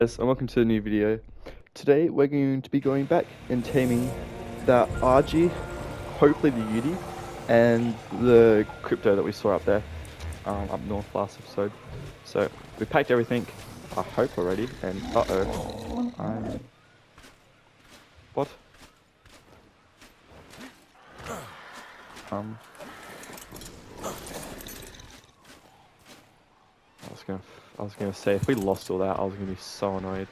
Yes, and welcome to a new video. Today we're going to be going back and taming that RG, hopefully the UD, and the crypto that we saw up there, up north last episode. So we packed everything, I hope already, and what? I was gonna say if we lost all that, I was gonna be so annoyed.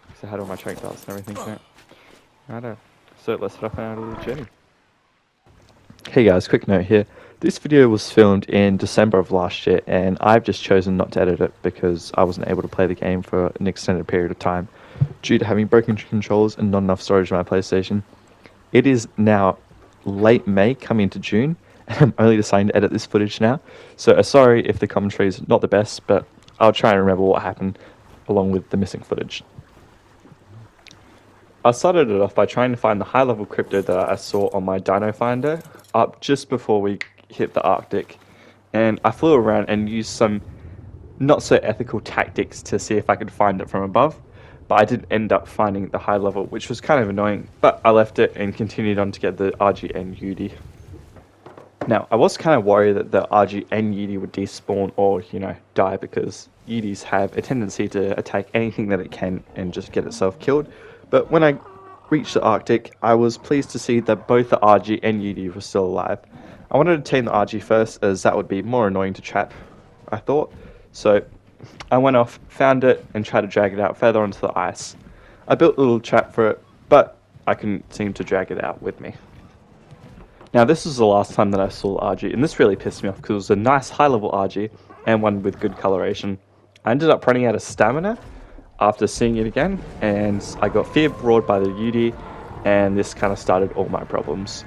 Because I had all my track darts and everything. So, I don't. So let's head up on our little journey. Hey guys, quick note here. This video was filmed in December of last year, and I've just chosen not to edit it because I wasn't able to play the game for an extended period of time due to having broken controllers and not enough storage on my PlayStation. It is now late May, coming into June, and I'm only deciding to edit this footage now. So sorry if the commentary is not the best, but I'll try and remember what happened along with the missing footage. I started it off by trying to find the high-level crypto that I saw on my Dino Finder up just before we hit the Arctic, and I flew around and used some not so ethical tactics to see if I could find it from above, but I did end up finding the high level, which was kind of annoying, but I left it and continued on to get the RG and UD. Now, I was kind of worried that the RG and UD would despawn or, die, because UDs have a tendency to attack anything that it can and just get itself killed. But when I reached the Arctic, I was pleased to see that both the RG and UD were still alive. I wanted to tame the RG first, as that would be more annoying to trap, I thought. So I went off, found it, and tried to drag it out further onto the ice. I built a little trap for it, but I couldn't seem to drag it out with me. Now, this was the last time that I saw the RG, and this really pissed me off because it was a nice high-level RG and one with good coloration. I ended up running out of stamina after seeing it again, and I got fear brought by the UD, and this kind of started all my problems.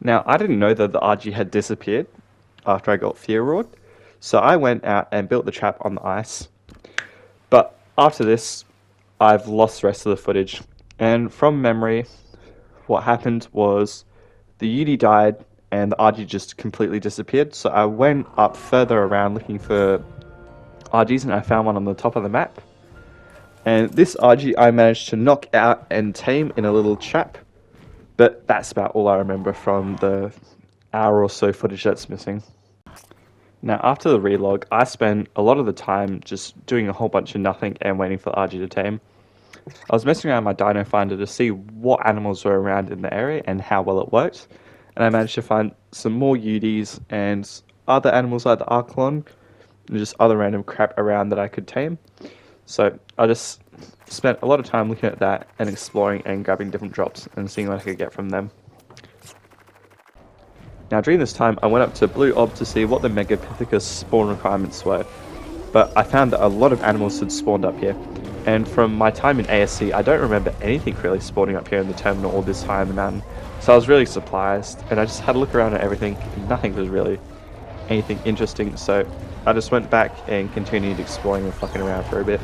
Now, I didn't know that the RG had disappeared after I got fear roared, so I went out and built the trap on the ice. But after this, I've lost the rest of the footage, and from memory, what happened was the UD died and the RG just completely disappeared. So I went up further around looking for RGs, and I found one on the top of the map. And this RG I managed to knock out and tame in a little trap. But that's about all I remember from the hour or so footage that's missing. Now, after the relog, I spent a lot of the time just doing a whole bunch of nothing and waiting for the RG to tame. I was messing around my Dino Finder to see what animals were around in the area and how well it worked. And I managed to find some more UDs and other animals like the Arclon and just other random crap around that I could tame. So I just spent a lot of time looking at that and exploring and grabbing different drops and seeing what I could get from them. Now, during this time, I went up to Blue Ob to see what the Megapithecus spawn requirements were, but I found that a lot of animals had spawned up here. And from my time in ASC, I don't remember anything really spawning up here in the terminal or this high in the mountain. So I was really surprised, and I just had a look around at everything, and nothing was really anything interesting. So I just went back and continued exploring and fucking around for a bit.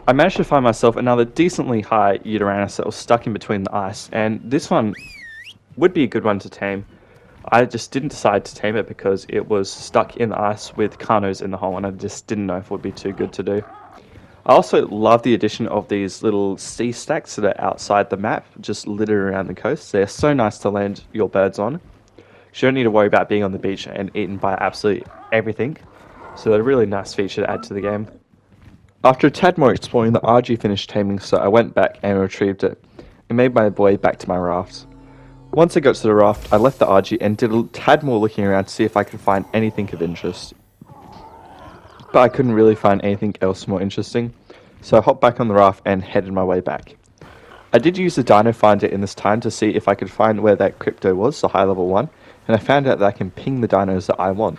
I managed to find myself another decently high Uteranus that was stuck in between the ice, and this one would be a good one to tame. I just didn't decide to tame it because it was stuck in the ice with Carnos in the hole, and I just didn't know if it would be too good to do. I also love the addition of these little sea stacks that are outside the map, just littered around the coast. They're so nice to land your birds on. You don't need to worry about being on the beach and eaten by absolutely everything. So they're a really nice feature to add to the game. After a tad more exploring, the RG finished taming, so I went back and retrieved it, and made my way back to my raft. Once I got to the raft, I left the RG and did a tad more looking around to see if I could find anything of interest. But I couldn't really find anything else more interesting, so I hopped back on the raft and headed my way back. I did use the Dino Finder in this time to see if I could find where that crypto was, the high level one, and I found out that I can ping the dinos that I want.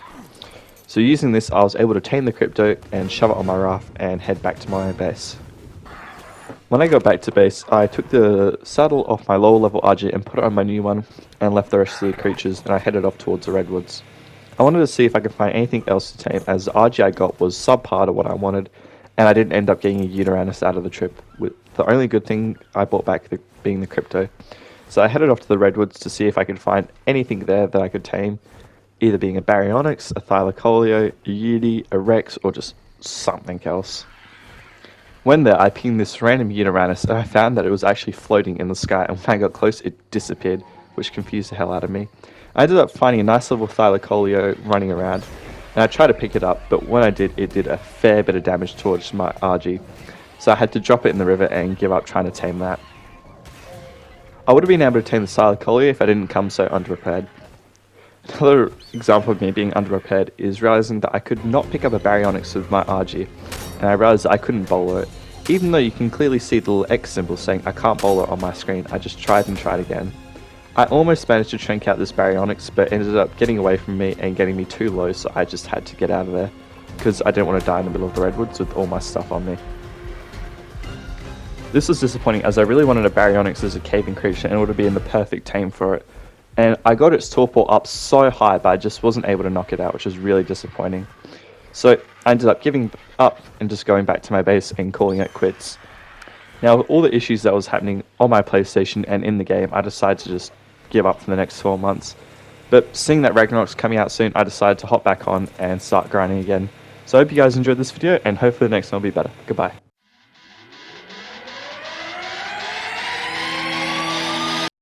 So using this, I was able to tame the crypto and shove it on my raft and head back to my base. When I got back to base, I took the saddle off my lower level RG and put it on my new one and left the rest of the creatures, and I headed off towards the redwoods. I wanted to see if I could find anything else to tame, as the RG I got was subpar to what I wanted, and I didn't end up getting a Uteranus out of the trip, with the only good thing I brought back being the crypto. So I headed off to the redwoods to see if I could find anything there that I could tame, either being a Baryonyx, a Thylacoleo, a Yeti, a Rex, or just something else. When there, I pinged this random Uteranus, and I found that it was actually floating in the sky, and when I got close, it disappeared, which confused the hell out of me. I ended up finding a nice little Thylacoleo running around, and I tried to pick it up, but when I did, it did a fair bit of damage towards my RG, so I had to drop it in the river and give up trying to tame that. I would have been able to tame the Thylacoleo if I didn't come so underprepared. Another example of me being underprepared is realizing that I could not pick up a Baryonyx with my RG, and I realized that I couldn't bowler it. Even though you can clearly see the little X symbol saying I can't bowler it on my screen, I just tried and tried again. I almost managed to trank out this Baryonyx, but ended up getting away from me and getting me too low, so I just had to get out of there, because I didn't want to die in the middle of the redwoods with all my stuff on me. This was disappointing, as I really wanted a Baryonyx as a caving creature in order to be in the perfect tame for it. And I got its torpor up so high, but I just wasn't able to knock it out, which was really disappointing. So I ended up giving up and just going back to my base and calling it quits. Now, with all the issues that was happening on my PlayStation and in the game, I decided to just give up for the next 12 months. But seeing that Ragnarok's coming out soon, I decided to hop back on and start grinding again. So I hope you guys enjoyed this video, and hopefully the next one will be better. Goodbye.